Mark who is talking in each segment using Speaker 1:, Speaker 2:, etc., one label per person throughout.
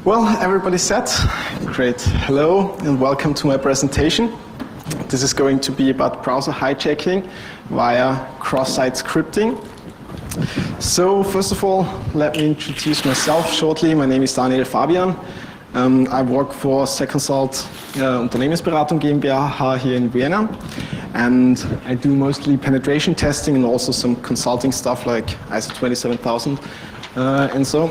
Speaker 1: Well, everybody's set. Great. Hello and welcome to my presentation. This is going to be about browser hijacking via cross-site scripting. So first of all, let me introduce myself shortly. My name is Daniel Fabian. I work for Seconsult Unternehmensberatung GmbH here in Vienna, and I do mostly penetration testing and also some consulting stuff like ISO 27000 and so.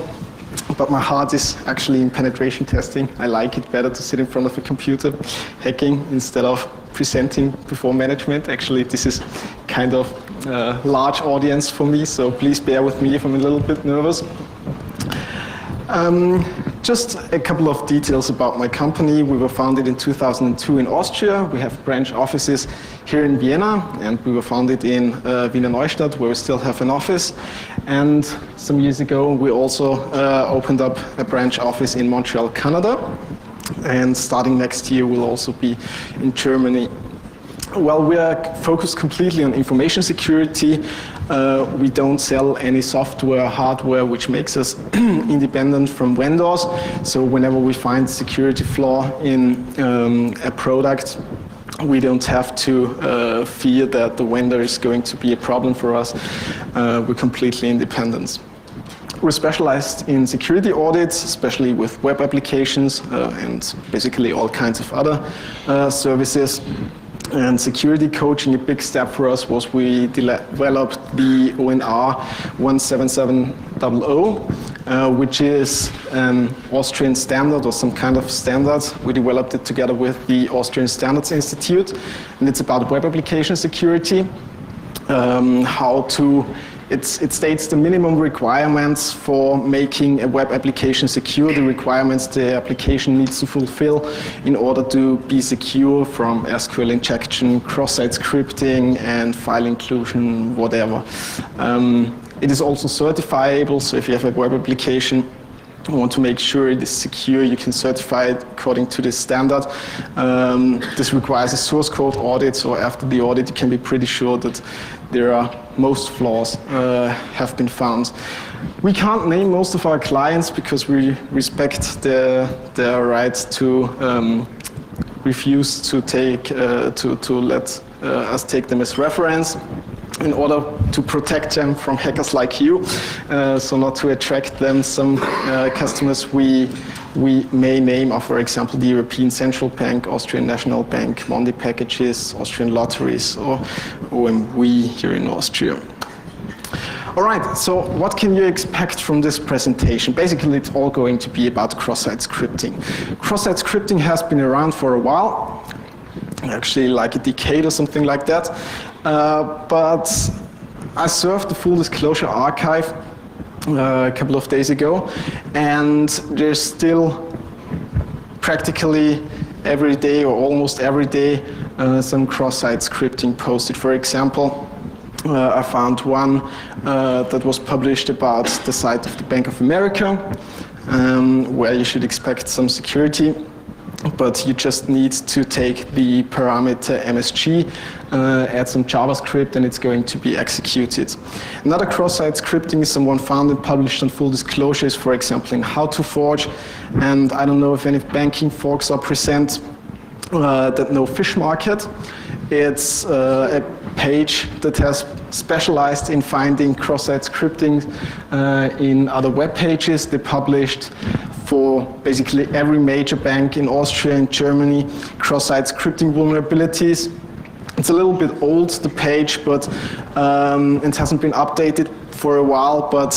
Speaker 1: But my heart is actually in penetration testing. I like it better to sit in front of a computer hacking instead of presenting before management. Actually, this is kind of a large audience for me, so please bear with me if I'm a little bit nervous. Just a couple of details about my company. We were founded in 2002 in Austria. We have branch offices here in Vienna, and we were founded in Wiener Neustadt, where we still have an office. And some years ago, we also opened up a branch office in Montreal, Canada. And starting next year, we'll also be in Germany. Well, we are focused completely on information security. We don't sell any software, hardware, which makes us independent from vendors. So whenever we find security flaw in a product, we don't have to fear that the vendor is going to be a problem for us. We're completely independent. We're specialized in security audits, especially with web applications and basically all kinds of other services. And security coaching, a big step for us was we developed the ONR 17700, which is an Austrian standard or some kind of standard. We developed it together with the Austrian Standards Institute, and it's about web application security. It states the minimum requirements for making a web application secure, the requirements the application needs to fulfill in order to be secure from SQL injection, cross-site scripting, and file inclusion, whatever. It is also certifiable, so if you have a web application, you want to make sure it is secure, you can certify it according to this standard. This requires a source code audit, so after the audit you can be pretty sure that most flaws have been found. We can't name most of our clients because we respect their right to refuse to let us take them as reference, in order to protect them from hackers like you, so not to attract them. Some customers we may name are, for example, the European Central Bank, Austrian National Bank, Monday Packages, Austrian Lotteries, or OMV here in Austria. All right, so what can you expect from this presentation? Basically, it's all going to be about cross-site scripting. Cross-site scripting has been around for a while, actually like a decade or something like that. But I surfed the full disclosure archive a couple of days ago, and there's still practically every day or almost every day some cross-site scripting posted. For example, I found one that was published about the site of the Bank of America, where you should expect some security. But you just need to take the parameter MSG, add some JavaScript, and it's going to be executed. Another cross-site scripting is someone found and published on full disclosures, for example, in How to Forge. And I don't know if any banking folks are present that know Fish Market. It's a page that has specialized in finding cross-site scripting in other web pages. They published for basically every major bank in Austria and Germany cross-site scripting vulnerabilities. It's a little bit old, the page, but it hasn't been updated for a while, but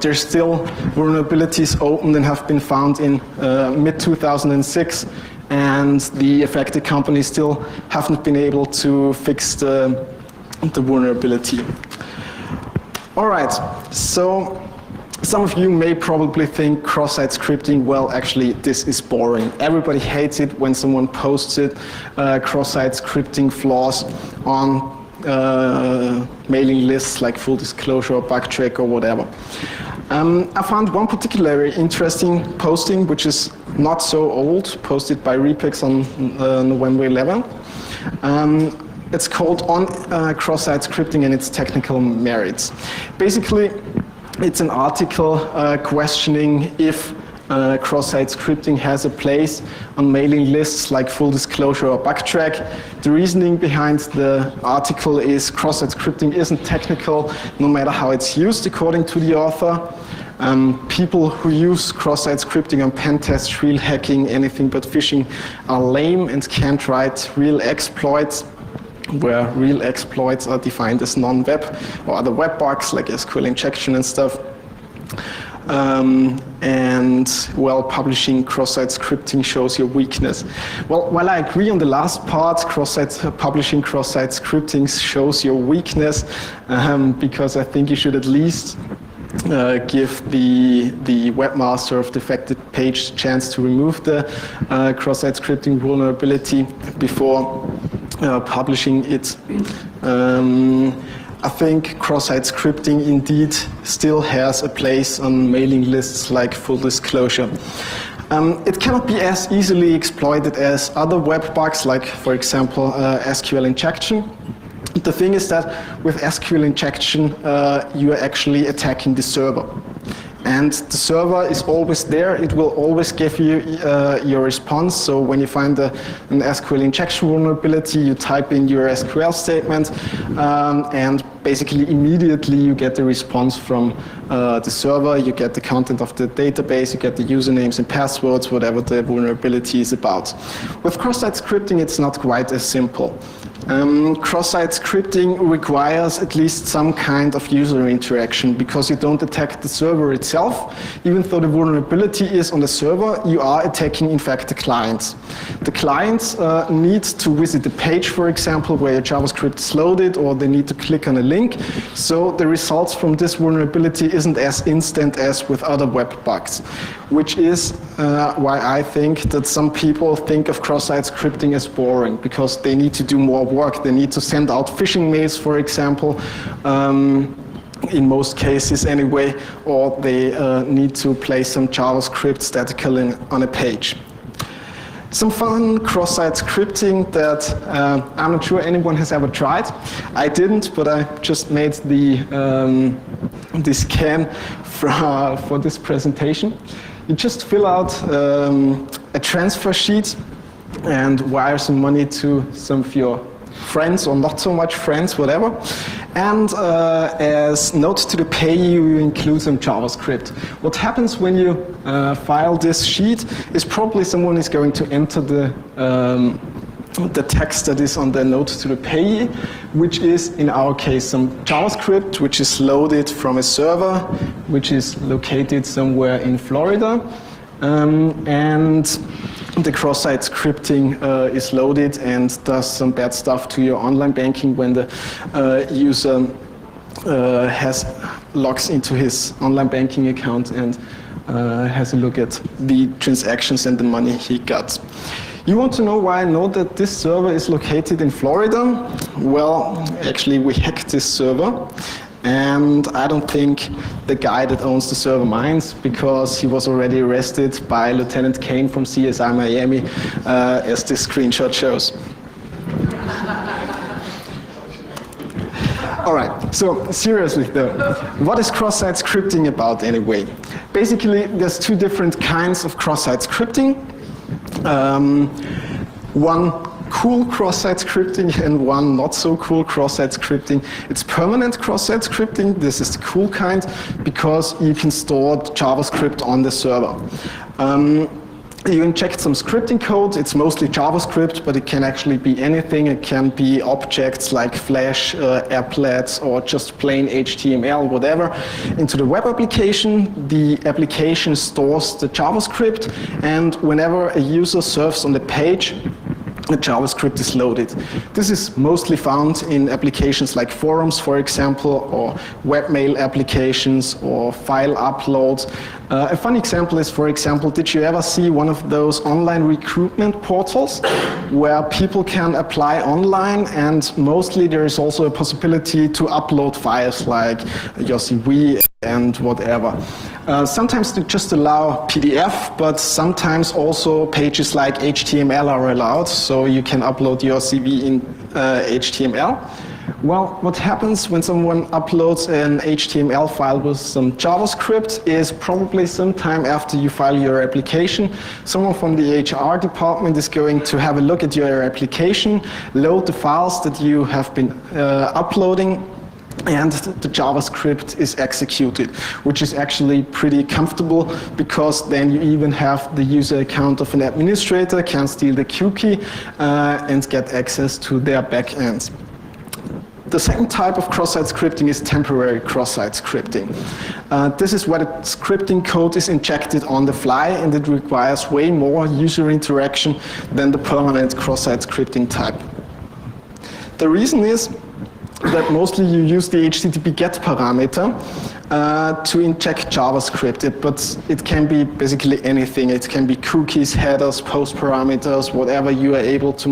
Speaker 1: there's still vulnerabilities open and have been found in mid-2006, and the affected companies still haven't been able to fix the vulnerability. All right, so some of you may probably think cross-site scripting, well, actually, this is boring. Everybody hates it when someone posts it, cross-site scripting flaws on mailing lists like Full Disclosure or Bugtrack or whatever. I found one particularly interesting posting, which is not so old, posted by Repex on November 11. It's called On Cross-Site Scripting and Its Technical Merits. Basically, it's an article questioning if cross-site scripting has a place on mailing lists like full disclosure or backtrack. The reasoning behind the article is cross-site scripting isn't technical, no matter how it's used, according to the author. People who use cross-site scripting on pen tests, real hacking, anything but phishing are lame and can't write real exploits, where real exploits are defined as non-web or other web bugs like SQL injection and stuff. And well, publishing cross-site scripting shows your weakness. Well, while I agree on the last part, publishing cross-site scripting shows your weakness, because I think you should at least give the webmaster of the affected page a chance to remove the cross-site scripting vulnerability before publishing it. I think cross-site scripting indeed still has a place on mailing lists like full disclosure. It cannot be as easily exploited as other web bugs like, for example, SQL injection. The thing is that with SQL injection, you are actually attacking the server. And the server is always there. It will always give you your response. So when you find an SQL injection vulnerability, you type in your SQL statement, and basically immediately you get the response from the server. You get the content of the database, you get the usernames and passwords, whatever the vulnerability is about. With cross-site scripting, it's not quite as simple. Cross-site scripting requires at least some kind of user interaction because you don't attack the server itself. Even though the vulnerability is on the server, you are attacking, in fact, the clients. The clients need to visit the page, for example, where your JavaScript is loaded, or they need to click on a link. So the results from this vulnerability isn't as instant as with other web bugs, which is why I think that some people think of cross-site scripting as boring, because they need to do more work. They need to send out phishing mails, for example, in most cases anyway, or they need to place some JavaScript statically on a page. Some fun cross-site scripting that I'm not sure anyone has ever tried. I didn't, but I just made the scan for this presentation. You just fill out a transfer sheet and wire some money to some of your friends or not so much friends, whatever. And as note to the payee, you include some JavaScript. What happens when you file this sheet is probably someone is going to enter the text that is on the note to the payee, which is, in our case, some JavaScript, which is loaded from a server, which is located somewhere in Florida. And the cross-site scripting is loaded and does some bad stuff to your online banking when the user logs into his online banking account and has a look at the transactions and the money he got. You want to know why I know that this server is located in Florida? Well, actually we hacked this server. And I don't think the guy that owns the server minds, because he was already arrested by Lieutenant Kane from CSI Miami, as this screenshot shows. All right, so seriously though, what is cross-site scripting about anyway? Basically, there's two different kinds of cross-site scripting. One cool cross-site scripting and one not so cool cross-site scripting. It's permanent cross-site scripting. This is the cool kind because you can store JavaScript on the server. You inject some scripting code. It's mostly JavaScript, but it can actually be anything. It can be objects like Flash, applets, or just plain HTML, whatever, into the web application. The application stores the JavaScript, and whenever a user surfs on the page, the JavaScript is loaded. This is mostly found in applications like forums, for example, or webmail applications, or file uploads. A fun example is, for example, did you ever see one of those online recruitment portals where people can apply online, and mostly there is also a possibility to upload files like your CV and whatever. Sometimes they just allow PDF, but sometimes also pages like HTML are allowed, so you can upload your CV in HTML. Well, what happens when someone uploads an HTML file with some JavaScript is probably sometime after you file your application, someone from the HR department is going to have a look at your application, load the files that you have been uploading, and the JavaScript is executed, which is actually pretty comfortable because then you even have the user account of an administrator, can steal the cookie and get access to their backends. The second type of cross-site scripting is temporary cross-site scripting. This is where the scripting code is injected on the fly and it requires way more user interaction than the permanent cross-site scripting type. The reason is that mostly you use the HTTP GET parameter to inject JavaScript, but it can be basically anything. It can be cookies, headers, post parameters, whatever you are able to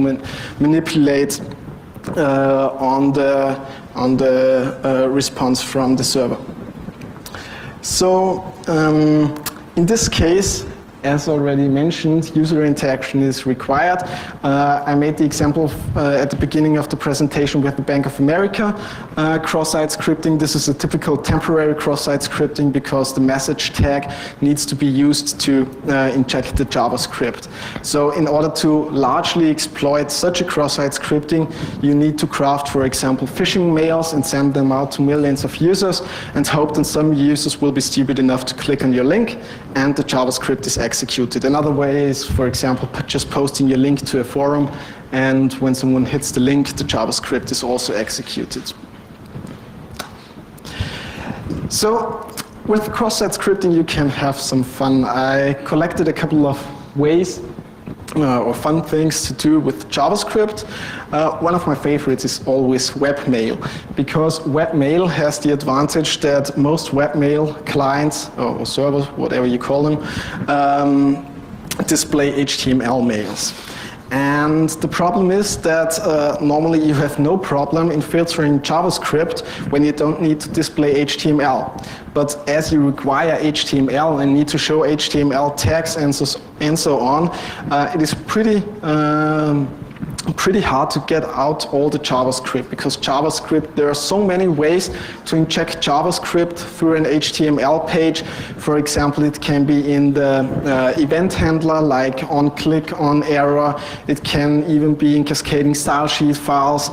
Speaker 1: manipulate on the response from the server. So in this case, as already mentioned, user interaction is required. I made the example at the beginning of the presentation with the Bank of America cross-site scripting. This is a typical temporary cross-site scripting because the message tag needs to be used to inject the JavaScript. So in order to largely exploit such a cross-site scripting, you need to craft, for example, phishing mails and send them out to millions of users and hope that some users will be stupid enough to click on your link and the JavaScript is executed. Another way is, for example, just posting your link to a forum, and when someone hits the link, the JavaScript is also executed. So with cross-site scripting, you can have some fun. I collected a couple of ways or fun things to do with JavaScript. One of my favorites is always webmail, because webmail has the advantage that most webmail clients or servers, whatever you call them, display HTML mails. And the problem is that normally you have no problem in filtering JavaScript when you don't need to display HTML. But as you require HTML and need to show HTML tags and so on, it is pretty hard to get out all the JavaScript, because JavaScript, there are so many ways to inject JavaScript through an HTML page. For example, it can be in the event handler, like on-click, on-error. It can even be in cascading style sheet files.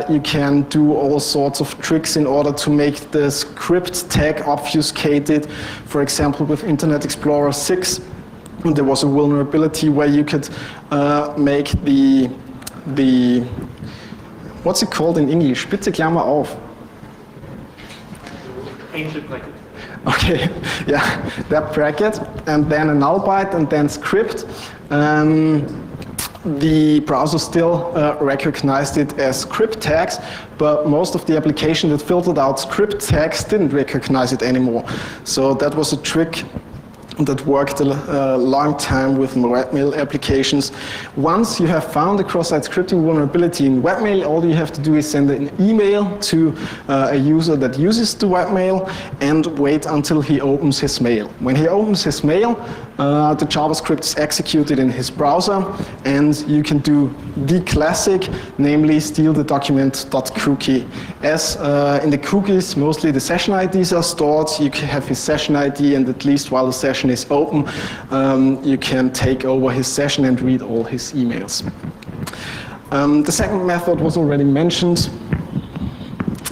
Speaker 1: You can do all sorts of tricks in order to make the script tag obfuscated. For example, with Internet Explorer 6, there was a vulnerability where you could make the what's it called in English? Bitte Klammer auf.
Speaker 2: Angel bracket.
Speaker 1: Okay, yeah, that bracket, and then a null byte, and then script. The browser still recognized it as script tags, but most of the application that filtered out script tags didn't recognize it anymore. So that was a trick that worked a long time with webmail applications. Once you have found a cross-site scripting vulnerability in webmail, all you have to do is send an email to a user that uses the webmail and wait until he opens his mail. When he opens his mail, the JavaScript is executed in his browser, and you can do the classic, namely steal the document.cookie. As in the cookies, mostly the session IDs are stored. You can have his session ID, and at least while the session is open, you can take over his session and read all his emails. The second method was already mentioned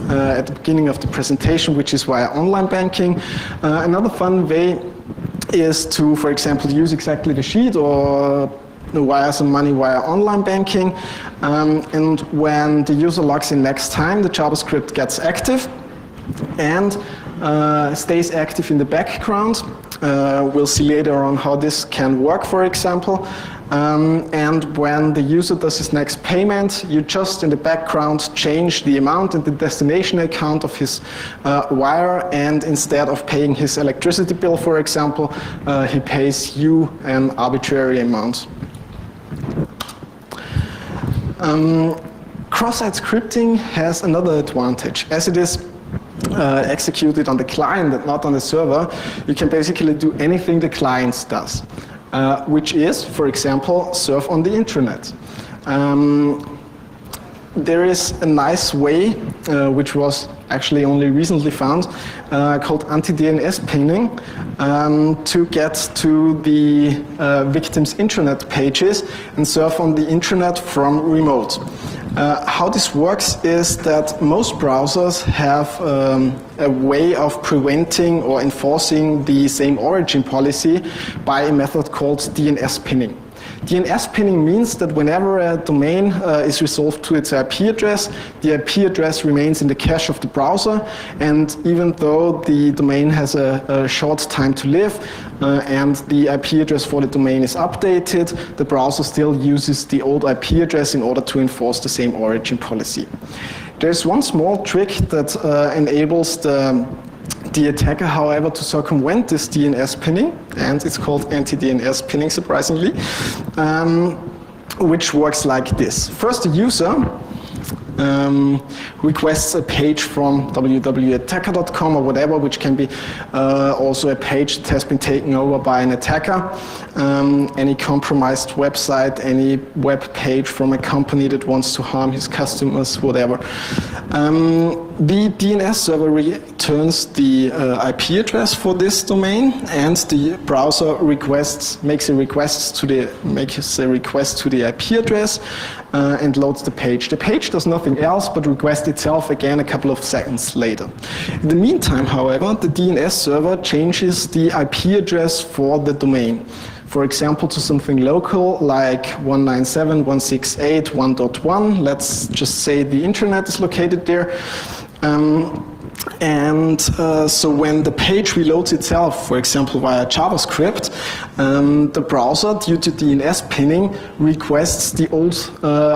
Speaker 1: at the beginning of the presentation, which is via online banking. Another fun way is to, for example, use exactly the sheet or wire some money via online banking. And when the user logs in next time, the JavaScript gets active and stays active in the background. We'll see later on how this can work, for example. And when the user does his next payment, you just in the background change the amount and the destination account of his wire, and instead of paying his electricity bill, for example, he pays you an arbitrary amount. Cross-site scripting has another advantage. As it is executed on the client and not on the server, you can basically do anything the client does, which is, for example, surf on the internet. there is a nice way, which was actually only recently found, called anti-DNS pinning, to get to the victim's intranet pages and surf on the internet from remote. How this works is that most browsers have a way of preventing or enforcing the same origin policy by a method called DNS pinning. DNS pinning means that whenever a domain is resolved to its IP address, the IP address remains in the cache of the browser, and even though the domain has a short time to live and the IP address for the domain is updated, the browser still uses the old IP address in order to enforce the same origin policy. There's one small trick that enables the attacker, however, to circumvent this DNS pinning, and it's called anti-DNS pinning, surprisingly, which works like this. First, the user requests a page from www.attacker.com or whatever, which can be also a page that has been taken over by an attacker, any compromised website, any web page from a company that wants to harm his customers, whatever. The DNS server returns the IP address for this domain, and the browser makes a request to the IP address and loads the page. The page does nothing else but request itself again a couple of seconds later. In the meantime, however, the DNS server changes the IP address for the domain. For example, to something local like 197.168.1.1. Let's just say the internet is located there. So when the page reloads itself, for example via JavaScript, the browser, due to DNS pinning, requests the old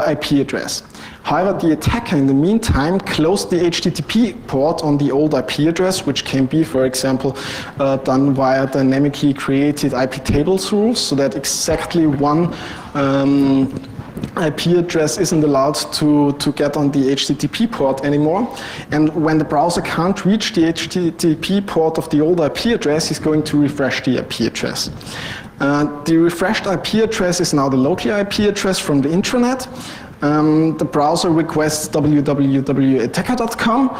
Speaker 1: IP address. However, the attacker in the meantime closed the HTTP port on the old IP address, which can be, for example, done via dynamically created IP tables rules, so that exactly one IP address isn't allowed to get on the HTTP port anymore. And when the browser can't reach the HTTP port of the old IP address, he's going to refresh the IP address. The refreshed IP address is now the local IP address from the intranet. The browser requests www.attacker.com,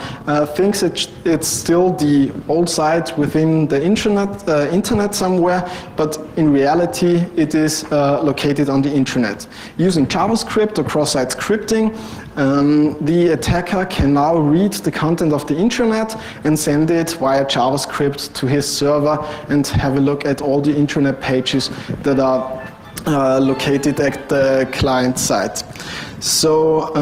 Speaker 1: thinks it's still the old site within the internet somewhere, but in reality it is located on the intranet. Using JavaScript or cross-site scripting, the attacker can now read the content of the intranet and send it via JavaScript to his server and have a look at all the intranet pages that are located at the client side. So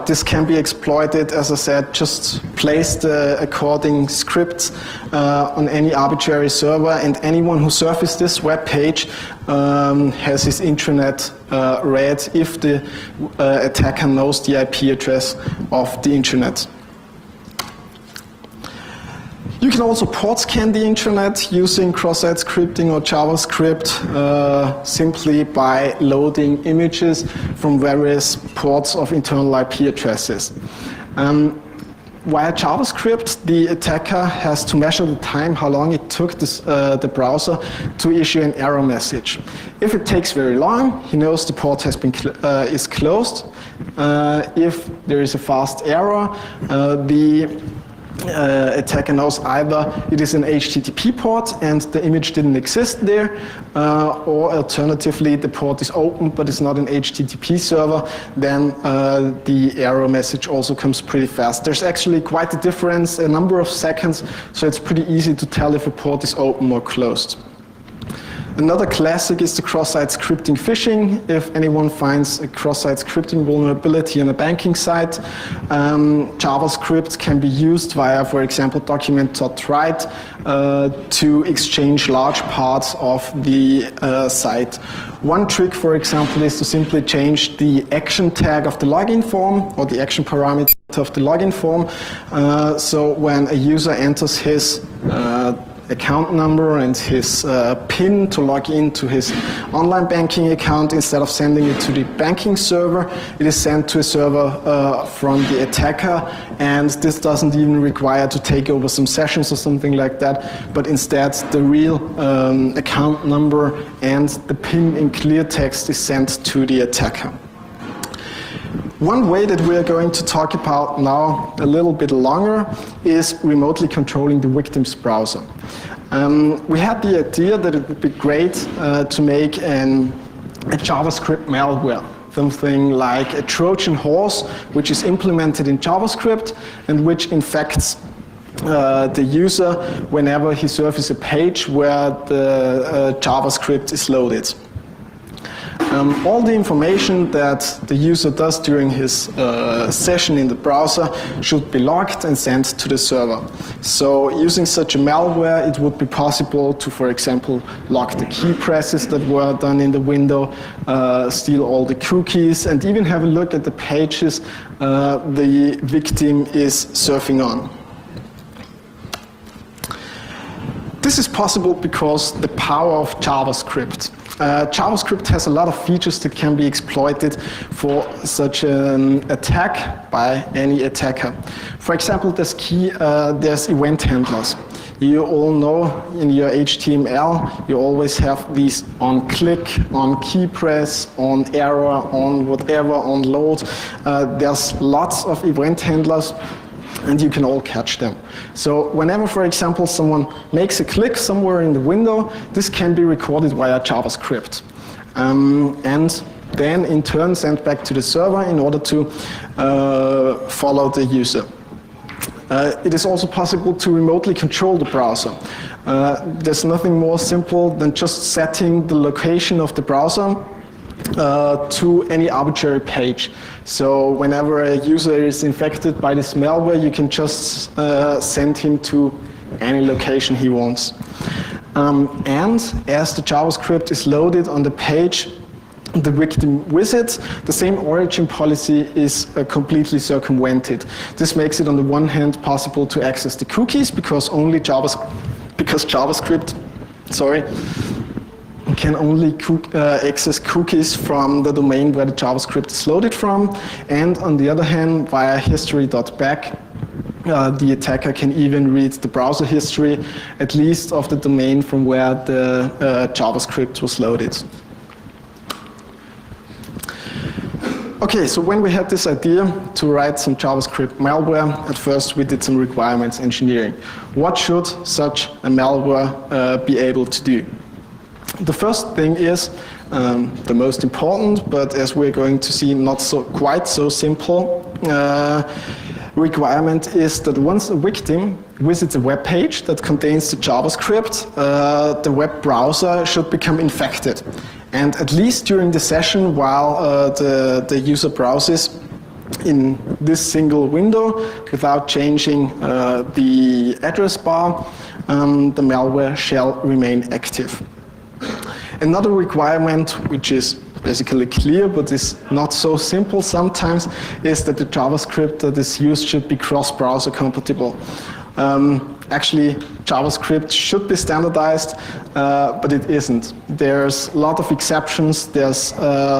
Speaker 1: this can be exploited. As I said, just place the according scripts on any arbitrary server, and anyone who surfaces this web page has his intranet read if the attacker knows the IP address of the intranet. You can also port scan the intranet using cross-site scripting or JavaScript simply by loading images from various ports of internal IP addresses. Via JavaScript, the attacker has to measure the time how long it took the browser to issue an error message. If it takes very long, he knows the port has been is closed. If there is a fast error, the attacker knows either it is an HTTP port and the image didn't exist there, or alternatively the port is open but it's not an HTTP server, then the error message also comes pretty fast. There's actually quite a difference, a number of seconds, so it's pretty easy to tell if a port is open or closed. Another classic is the cross-site scripting phishing. If anyone finds a cross-site scripting vulnerability on a banking site, JavaScript can be used via, for example, document.write to exchange large parts of the site. One trick, for example, is to simply change the action tag of the login form or the action parameter of the login form. So when a user enters his account number and his PIN to log into his online banking account, instead of sending it to the banking server, it is sent to a server from the attacker, and this doesn't even require to take over some sessions or something like that, but instead the real account number and the PIN in clear text is sent to the attacker. One way that we are going to talk about now a little bit longer is remotely controlling the victim's browser. We had the idea that it would be great to make a JavaScript malware, something like a Trojan horse, which is implemented in JavaScript and which infects the user whenever he surfaces a page where the JavaScript is loaded. All the information that the user does during his session in the browser should be logged and sent to the server. So using such a malware, it would be possible to, for example, log the key presses that were done in the window, steal all the cookies, and even have a look at the pages the victim is surfing on. This is possible because the power of JavaScript. JavaScript has a lot of features that can be exploited for such an attack by any attacker. For example, there's event handlers. You all know in your HTML, you always have these on click, on key press, on error, on whatever, on load. There's lots of event handlers, and you can all catch them. So whenever, for example, someone makes a click somewhere in the window, this can be recorded via JavaScript. And then in turn sent back to the server in order to follow the user. It is also possible to remotely control the browser. There's nothing more simple than just setting the location of the browser to any arbitrary page. So whenever a user is infected by this malware, you can just send him to any location he wants. And as the JavaScript is loaded on the page the victim visits, the same origin policy is completely circumvented. This makes it on the one hand possible to access the cookies because JavaScript can only access cookies from the domain where the JavaScript is loaded from, and on the other hand, via history.back, the attacker can even read the browser history, at least of the domain from where the JavaScript was loaded. Okay, so when we had this idea to write some JavaScript malware, at first we did some requirements engineering. What should such a malware be able to do? The first thing is the most important, but as we're going to see, not quite so simple requirement is that once a victim visits a web page that contains the JavaScript, the web browser should become infected. And at least during the session while the user browses in this single window without changing the address bar, the malware shall remain active. Another requirement, which is basically clear but is not so simple sometimes, is that the JavaScript that is used should be cross-browser compatible. Actually, JavaScript should be standardized, but it isn't. There's a lot of exceptions. There's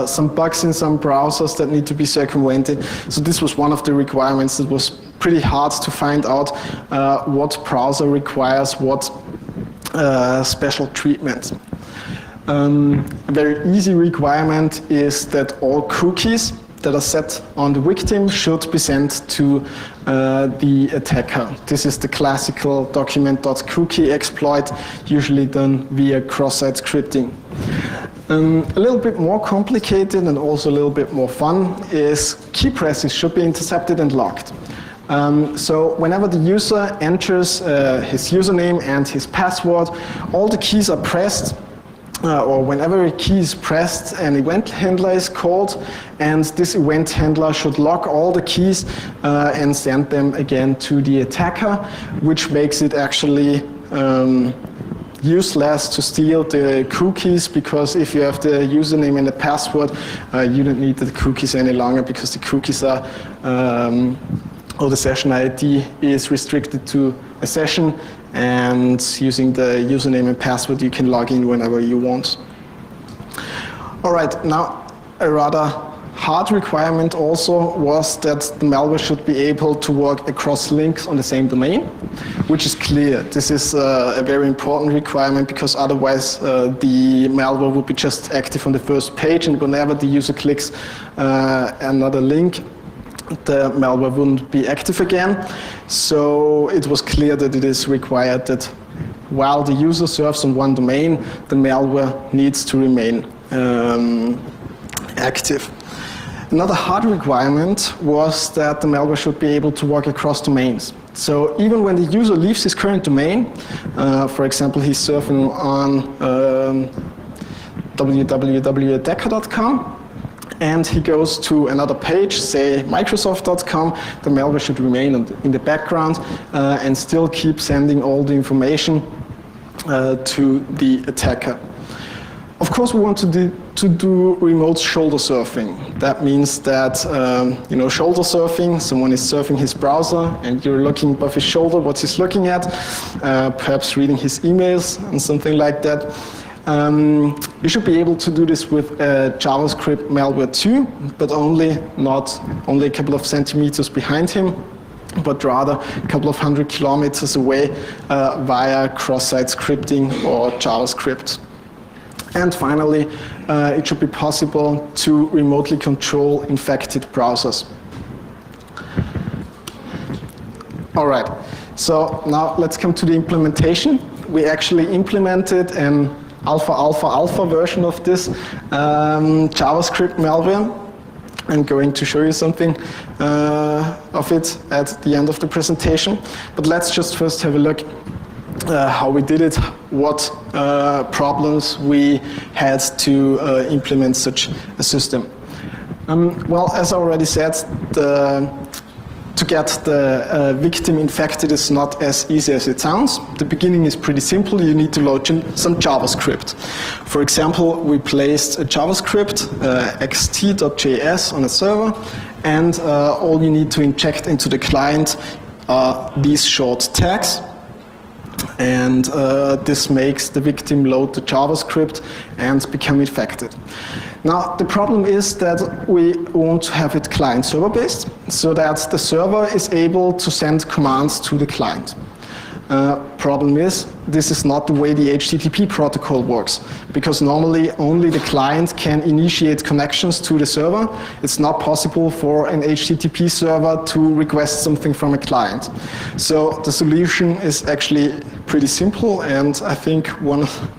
Speaker 1: some bugs in some browsers that need to be circumvented. So this was one of the requirements that was pretty hard to find out what browser requires what special treatment. A very easy requirement is that all cookies that are set on the victim should be sent to the attacker. This is the classical document.cookie exploit, usually done via cross-site scripting. A little bit more complicated and also a little bit more fun is key presses should be intercepted and logged. So whenever the user enters his username and his password, all the keys are pressed, or whenever a key is pressed, an event handler is called, and this event handler should log all the keys and send them again to the attacker, which makes it actually useless to steal the cookies, because if you have the username and the password, you don't need the cookies any longer, because the cookies are, or the session ID is restricted to a session, and using the username and password you can log in whenever you want. All right, now a rather hard requirement also was that the malware should be able to work across links on the same domain, which is clear. This is a very important requirement because otherwise the malware would be just active on the first page, and whenever the user clicks another link, the malware wouldn't be active again. So it was clear that it is required that while the user surfs on one domain, the malware needs to remain active. Another hard requirement was that the malware should be able to work across domains. So even when the user leaves his current domain, for example, he's surfing on www.decker.com, and he goes to another page, say Microsoft.com, the malware should remain in the background and still keep sending all the information to the attacker. Of course, we want to do remote shoulder surfing. That means that, shoulder surfing, someone is surfing his browser and you're looking above his shoulder what he's looking at, perhaps reading his emails and something like that. You should be able to do this with JavaScript malware too, but not only a couple of centimeters behind him, but rather a couple of 100 kilometers away via cross-site scripting or JavaScript. And finally, it should be possible to remotely control infected browsers. All right, so now let's come to the implementation. We actually implemented an alpha version of this JavaScript malware. I'm going to show you something of it at the end of the presentation. But let's just first have a look how we did it, what problems we had to implement such a system. Well, as I already said, to get the victim infected is not as easy as it sounds. The beginning is pretty simple. You need to load some JavaScript. For example, we placed a JavaScript, xt.js, on a server, and all you need to inject into the client are these short tags. And this makes the victim load the JavaScript and become infected. Now, the problem is that we want to have it client-server based, so that the server is able to send commands to the client. Problem is, this is not the way the HTTP protocol works, because normally only the client can initiate connections to the server. It's not possible for an HTTP server to request something from a client. So the solution is actually pretty simple, and I think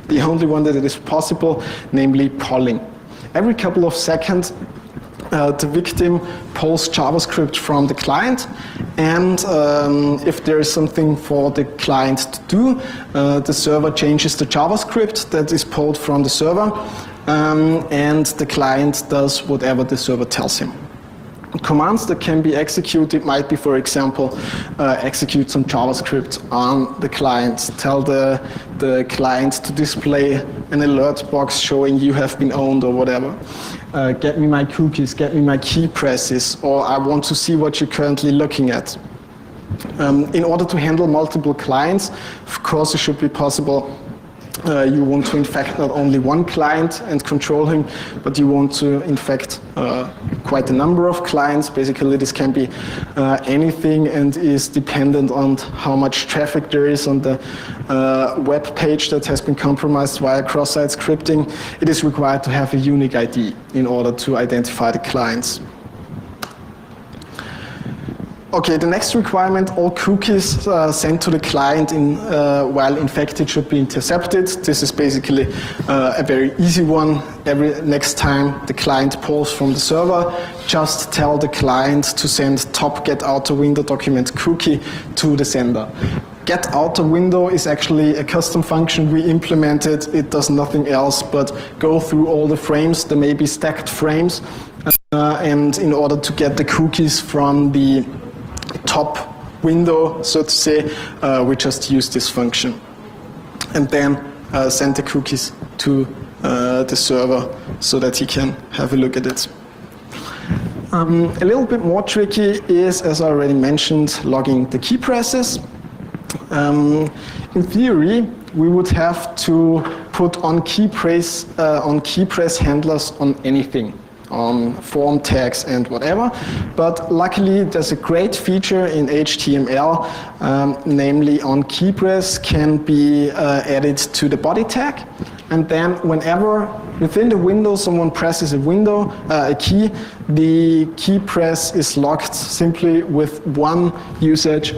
Speaker 1: the only one that is possible, namely polling. Every couple of seconds, the victim pulls JavaScript from the client, and if there is something for the client to do, the server changes the JavaScript that is pulled from the server, and the client does whatever the server tells him. Commands that can be executed might be, for example, execute some JavaScript on the client, tell the client to display an alert box showing you have been owned or whatever. Get me my cookies, get me my key presses, or I want to see what you're currently looking at. In order to handle multiple clients, of course, it should be possible. You want to infect not only one client and control him, but you want to infect quite a number of clients. Basically, this can be anything and is dependent on how much traffic there is on the web page that has been compromised via cross-site scripting. It is required to have a unique ID in order to identify the clients. Okay, the next requirement, all cookies sent to the client while infected should be intercepted. This is basically a very easy one. Next time the client pulls from the server, just tell the client to send top get outer window document cookie to the sender. Get outer window is actually a custom function we implemented. It does nothing else but go through all the frames. There may be stacked frames, and in order to get the cookies from the top window, so to say, we just use this function. And then send the cookies to the server so that he can have a look at it. A little bit more tricky is, as I already mentioned, logging the key presses. In theory, we would have to put on key press handlers on anything. on form tags and whatever. But luckily, there's a great feature in HTML, namely on key press can be added to the body tag. And then whenever within the window someone presses a key, the key press is locked simply with one usage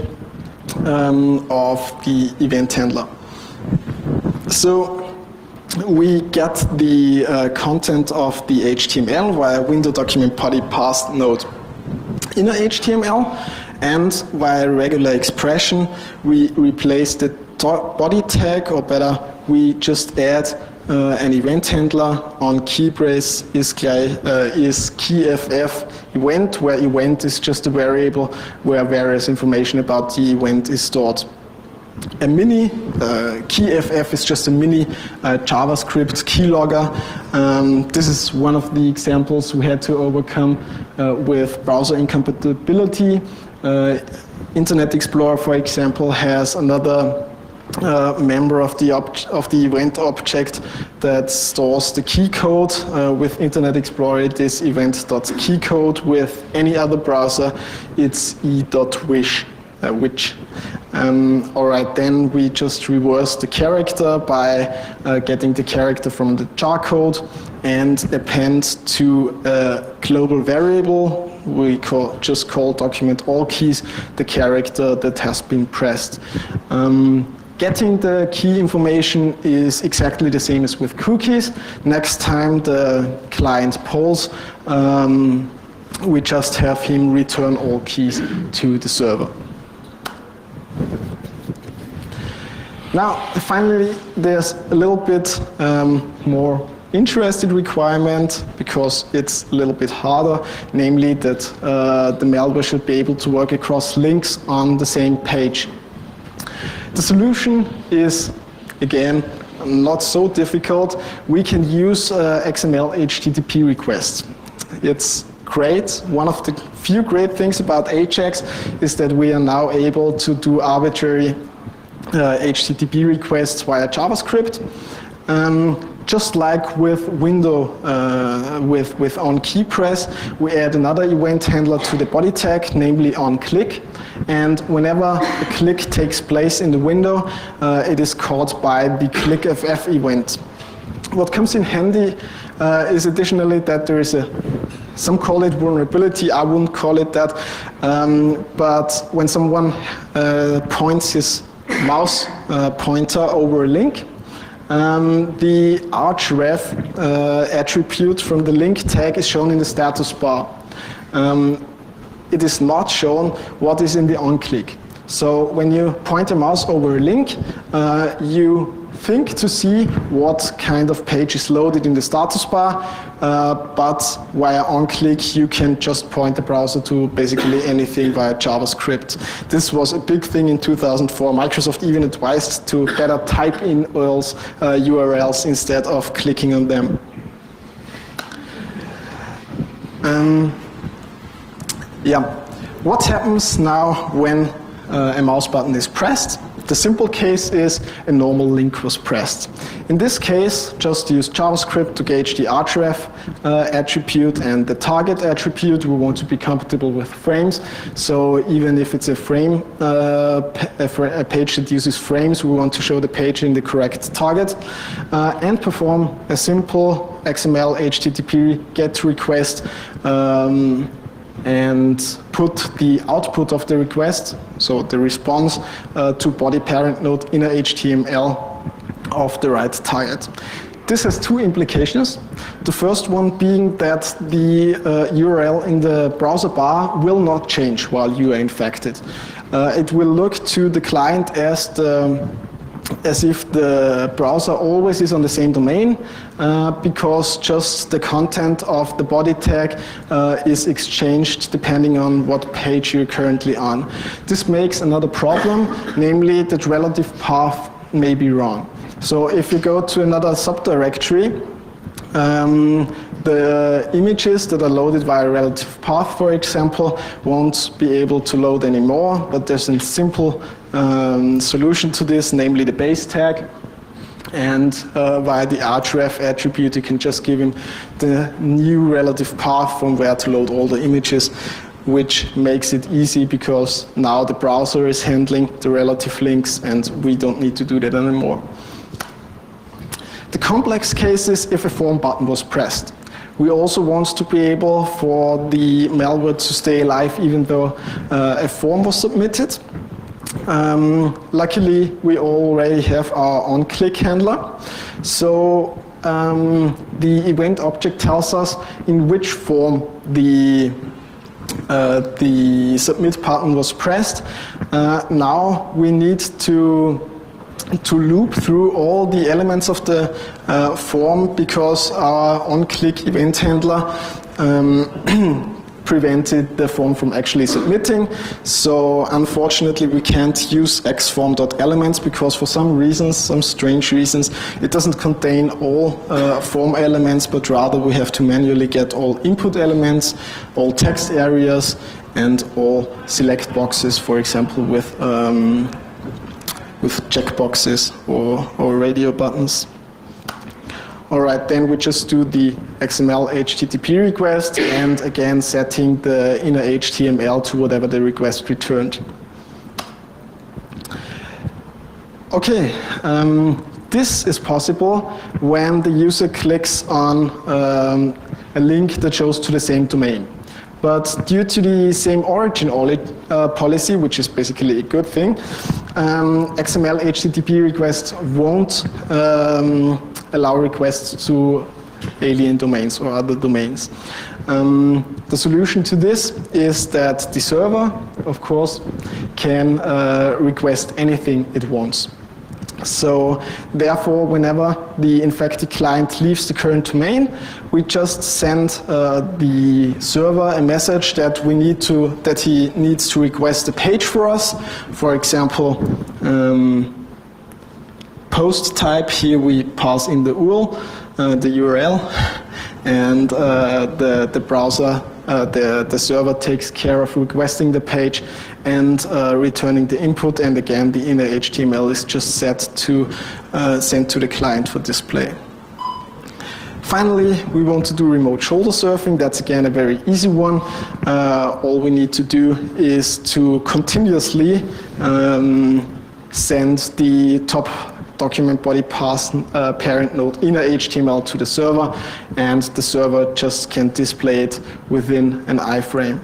Speaker 1: of the event handler. So we get the content of the HTML via window document body pass node inner HTML, and via regular expression we replace the body tag, or better, we just add an event handler on keypress is keyff event, where event is just a variable where various information about the event is stored. A mini keyff is just a mini JavaScript keylogger. This is one of the examples we had to overcome with browser incompatibility. Internet Explorer, for example, has another member of the event object that stores the key code. With Internet Explorer, it is event.keycode. With any other browser, it's e.wish. Alright, then we just reverse the character by getting the character from the jar code and append to a global variable. We just call document all keys the character that has been pressed. Getting the key information is exactly the same as with cookies. Next time the client polls, we just have him return all keys to the server. Now, finally, there's a little bit more interesting requirement, because it's a little bit harder, namely that the malware should be able to work across links on the same page. The solution is, again, not so difficult. We can use XML HTTP requests. It's great. One of the few great things about Ajax is that we are now able to do arbitrary HTTP requests via JavaScript. Just like with window, with on key press, we add another event handler to the body tag, namely on click. And whenever a click takes place in the window, it is called by the clickff event. What comes in handy is additionally that there is some call it vulnerability, I wouldn't call it that, but when someone points his mouse pointer over a link, the href attribute from the link tag is shown in the status bar. It is not shown what is in the on-click. So when you point a mouse over a link, you think to see what kind of page is loaded in the status bar, but via on-click you can just point the browser to basically anything via JavaScript. This was a big thing in 2004. Microsoft even advised to better type in URLs instead of clicking on them. What happens now when a mouse button is pressed? The simple case is a normal link was pressed. In this case, just use JavaScript to gauge the href attribute and the target attribute. We want to be compatible with frames. So even if it's a frame, a page that uses frames, we want to show the page in the correct target, and perform a simple XML HTTP GET request, and put the output of the request, so the response, to body parent node inner HTML of the right target. This has two implications. The first one being that the URL in the browser bar will not change while you are infected. It will look to the client as if the browser always is on the same domain, because just the content of the body tag is exchanged depending on what page you're currently on. This makes another problem, namely that relative path may be wrong. So if you go to another subdirectory, the images that are loaded via relative path, for example, won't be able to load anymore, but there's a simple solution to this, namely the base tag. And via the href attribute, you can just give him the new relative path from where to load all the images, which makes it easy because now the browser is handling the relative links and we don't need to do that anymore. The complex case is if a form button was pressed. We also want to be able for the malware to stay alive even though a form was submitted. Luckily, we already have our on-click handler. So the event object tells us in which form the submit button was pressed. Now we need to loop through all the elements of the form because our on-click event handler prevented the form from actually submitting. So unfortunately we can't use xform.elements because for some reasons, some strange reasons, it doesn't contain all form elements, but rather we have to manually get all input elements, all text areas, and all select boxes, for example with checkboxes or radio buttons. Alright, then we just do the XML HTTP request and again setting the inner HTML to whatever the request returned. Okay, this is possible when the user clicks on a link that shows to the same domain. But due to the same origin policy, which is basically a good thing, XML HTTP requests won't allow requests to alien domains or other domains. The solution to this is that the server, of course, can request anything it wants. So therefore, whenever the infected client leaves the current domain, we just send the server a message that he needs to request a page for us. For example, post type. Here we pass in the URL, the URL, and the browser, the server takes care of requesting the page and returning the input, and again the inner HTML is just set to send to the client for display. Finally, we want to do remote shoulder surfing. That's again a very easy one. All we need to do is to continuously send the top document body path parent node inner HTML to the server, and the server just can display it within an iframe.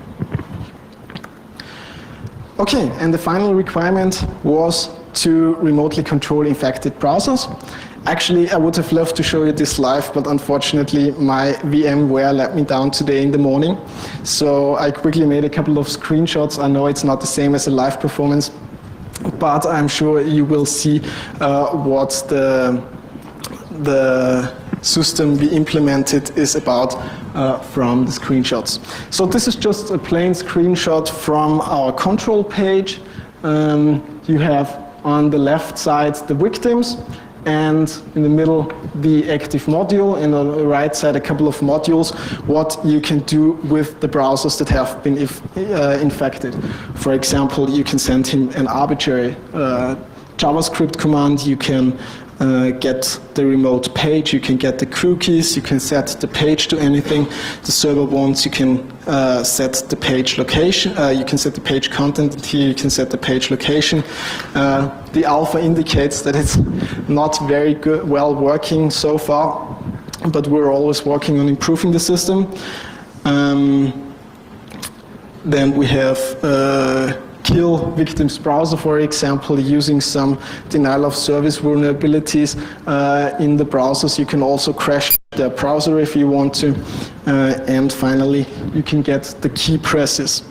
Speaker 1: Okay, and the final requirement was to remotely control infected browsers. Actually, I would have loved to show you this live, but unfortunately my VMware let me down today in the morning. So I quickly made a couple of screenshots. I know it's not the same as a live performance, but I'm sure you will see what the system we implemented is about from the screenshots. So this is just a plain screenshot from our control page. You have on the left side the victims, and in the middle the active module, and on the right side a couple of modules, what you can do with the browsers that have been infected. For example, you can send him an arbitrary JavaScript command, you can get the remote page, you can get the cookies, you can set the page to anything the server wants, you can set the page location, you can set the page content, and here you can set the page location. The alpha indicates that it's not very well working so far, but we're always working on improving the system. Then we have kill victim's browser, for example, using some denial of service vulnerabilities in the browsers. You can also crash the browser if you want to. And finally, you can get the key presses.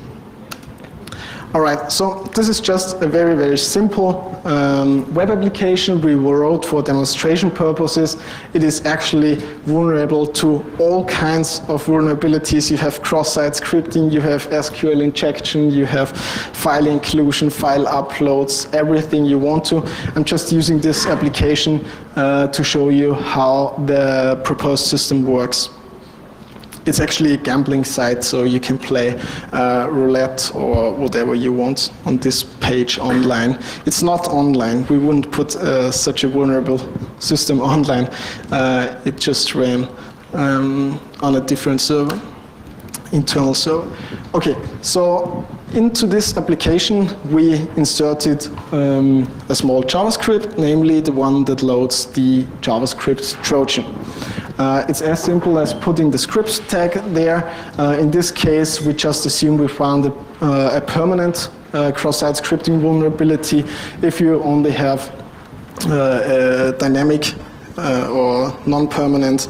Speaker 1: All right, so this is just a very, very simple web application we wrote for demonstration purposes. It is actually vulnerable to all kinds of vulnerabilities. You have cross-site scripting, you have SQL injection, you have file inclusion, file uploads, everything you want to. I'm just using this application to show you how the proposed system works. it's actually a gambling site, so you can play roulette or whatever you want on this page online. It's not online. We wouldn't put such a vulnerable system online. It just ran on a different server, internal server. Okay, so into this application we inserted a small JavaScript, namely the one that loads the JavaScript Trojan. It's as simple as putting the script tag there. In this case, we just assume we found a permanent cross-site scripting vulnerability. If you only have a dynamic or non-permanent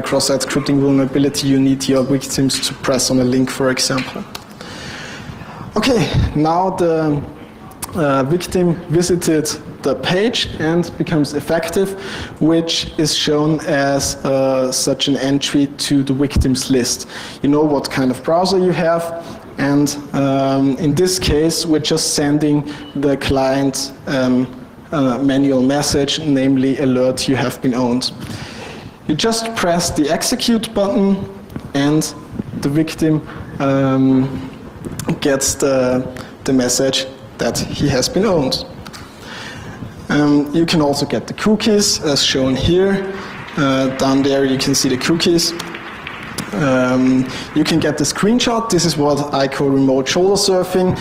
Speaker 1: cross-site scripting vulnerability, you need your victims to press on a link, for example. Okay, now the victim visited the page and becomes effective, which is shown as such an entry to the victims list. You know what kind of browser you have, and in this case we're just sending the client manual message, namely alert you have been owned. You just press the execute button and the victim gets the message that he has been owned. You can also get the cookies as shown here. Down there you can see the cookies. You can get the screenshot. This is what I call remote shoulder surfing.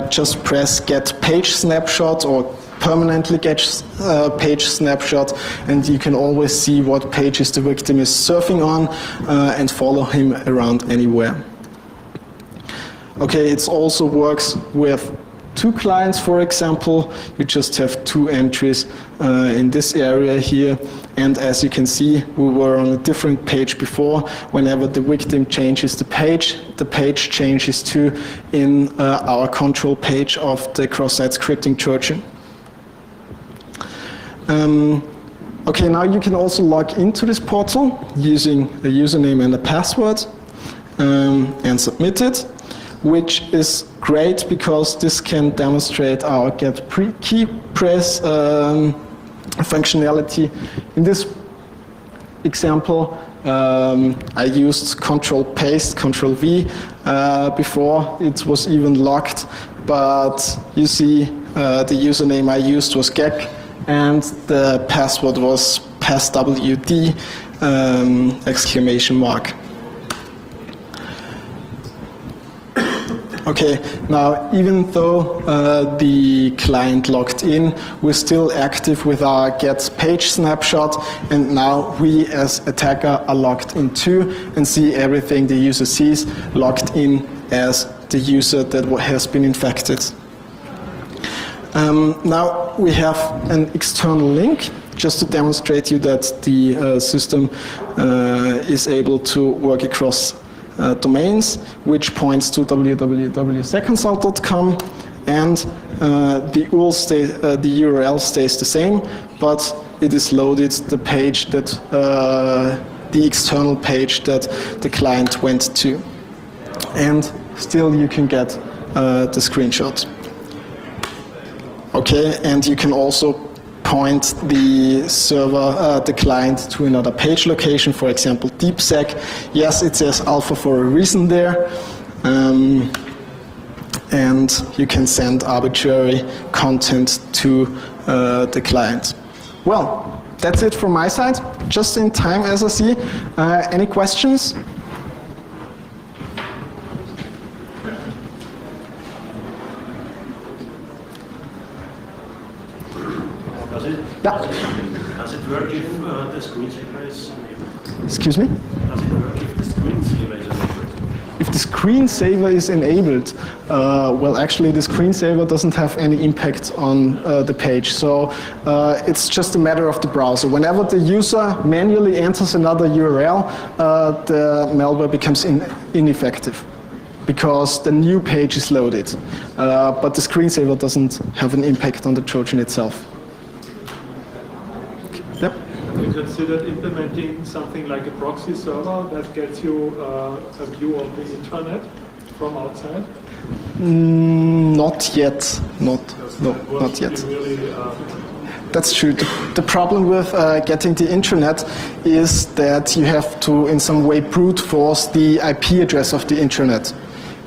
Speaker 1: Just press get page snapshot or permanently get page snapshot, and you can always see what pages the victim is surfing on and follow him around anywhere. Okay, it also works with two clients, for example. You just have two entries in this area here, and as you can see, we were on a different page before. Whenever the victim changes the page changes too in our control page of the cross-site scripting Trojan. Okay, now you can also log into this portal using a username and a password and submit it, which is great because this can demonstrate our get key press functionality. In this example, I used Control Paste, Control V before it was even locked, but you see the username I used was Gek and the password was passwd exclamation mark. Okay, now even though the client logged in, we're still active with our get page snapshot, and now we as attacker are logged in too and see everything the user sees, logged in as the user that has been infected. Now we have an external link just to demonstrate you that the system is able to work across domains, which points to www.seconsult.com, and the URL stays the same, but it is loaded the page that the external page that the client went to, and still you can get the screenshot. Okay, and you can also point the server, the client, to another page location, for example, DeepSec. Yes, it says alpha for a reason there. And you can send arbitrary content to the client. Well, that's it from my side. Just in time, as I see. Any questions?
Speaker 2: Does it work if the screensaver is enabled?
Speaker 1: Excuse me?
Speaker 2: Does it work if the screensaver is enabled?
Speaker 1: If the screensaver is enabled, well, actually the screensaver doesn't have any impact on the page. So it's just a matter of the browser. Whenever the user manually enters another URL, the malware becomes ineffective because the new page is loaded. But the screensaver doesn't have an impact on the Trojan itself. Yep.
Speaker 3: Have you considered implementing something like a proxy server that gets you a view of the internet from outside?
Speaker 1: Not yet. Not yet.
Speaker 3: Really,
Speaker 1: That's true. The problem with getting the intranet is that you have to, in some way, brute force the IP address of the intranet,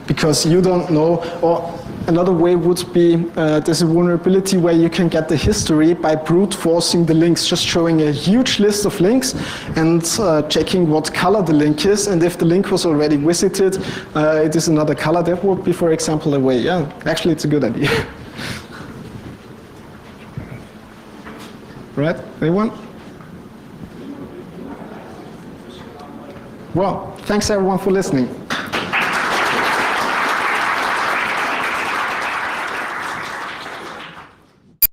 Speaker 1: because you don't know. Or another way would be there's a vulnerability where you can get the history by brute forcing the links, just showing a huge list of links and checking what color the link is. And if the link was already visited, it is another color. That would be, for example, a way. Yeah, actually, it's a good idea. Right? Anyone? Well, thanks everyone for listening.